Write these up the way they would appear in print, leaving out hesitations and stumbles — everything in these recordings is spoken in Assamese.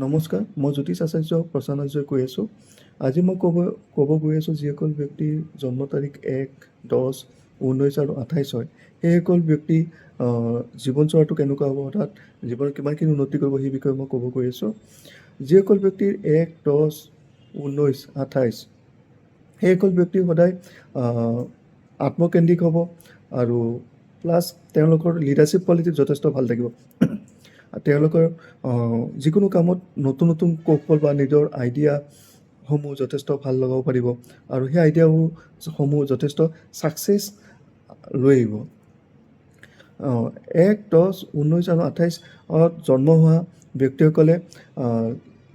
নমস্কাৰ, মই জ্যোতিষ আচাৰ্য প্ৰসন্নাজয় কৈ আছোঁ। আজি মই ক'ব গৈ আছোঁ যিসকল ব্যক্তিৰ জন্ম তাৰিখ 1, 10, 19 আৰু 28 হয়, সেইসকল ব্যক্তি জীৱন চোৱাটো কেনেকুৱা হ'ব, অৰ্থাৎ জীৱনত কিমানখিনি উন্নতি কৰিব, সেই বিষয়ে মই ক'ব গৈ আছোঁ। যিসকল ব্যক্তিৰ 1, 10, 19, 28 সেইসকল ব্যক্তি সদায় আত্মকেন্দ্ৰিক হ'ব আৰু প্লাছ তেওঁলোকৰ লিডাৰশ্বিপ কোৱালিটি যথেষ্ট ভাল থাকিব। তেওঁলোকৰ যিকোনো কামত নতুন নতুন কৌশল বা নিজৰ আইডিয়াসমূহ যথেষ্ট ভাল লগাব পাৰিব আৰু সেই আইডিয়াসমূহ যথেষ্ট ছাকচেছ লৈ আহিব। 1, 10, 19 আৰু 28 জন্ম হোৱা ব্যক্তিসকলে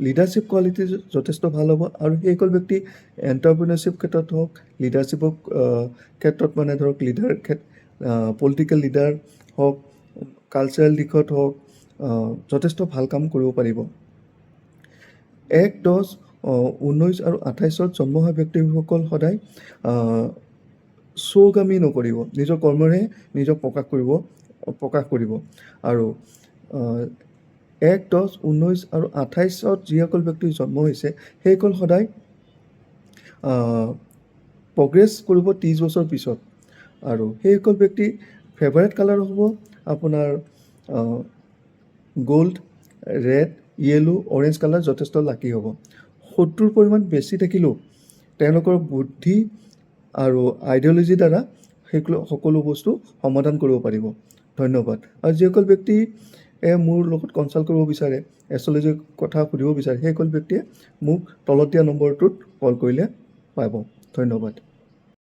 লিডাৰশ্বিপ কোৱালিটি যথেষ্ট ভাল হ'ব আৰু সেইসকল ব্যক্তি এণ্টাৰপ্ৰিনাৰশ্বিপ ক্ষেত্ৰত হওক, লিডাৰশ্বিপৰ ক্ষেত্ৰত মানে ধৰক পলিটিকেল লিডাৰ হওক, কালচাৰেল দিশত হওক, যথেষ্ট ভাল কাম কৰিব পাৰিব। 1, 10, 19 আৰু 28 জন্ম হোৱা ব্যক্তিসকল সদায় চৌগামী নকৰিব, নিজৰ কৰ্মৰে নিজক প্ৰকাশ কৰিব আৰু 1, 10, 19 আৰু 28 যিসকল ব্যক্তিৰ জন্ম হৈছে সেইসকল সদায় প্ৰগ্ৰেছ কৰিব 30 বছৰ পিছত আৰু সেইসকল ব্যক্তিৰ ফেভাৰেট কালাৰ হ'ব আপোনাৰ gold, red, yellow, orange colour যথেষ্ট লাকি হ'ব। শত্ৰুৰ পৰিমাণ বেছি থাকিলেও তেওঁলোকৰ বুদ্ধি আৰু আইডিয়লজিৰ দ্বাৰা সকলো বস্তু সমাধান কৰিব পাৰিব। ধন্যবাদ। আৰু যিসকল ব্যক্তিয়ে মোৰ লগত কনচাল্ট কৰিব বিচাৰে, এষ্ট্ৰলজিৰ কথা সুধিব বিচাৰে, সেইসকল ব্যক্তিয়ে মোক তলত দিয়া নম্বৰটোত কল কৰিলে পাব। ধন্যবাদ।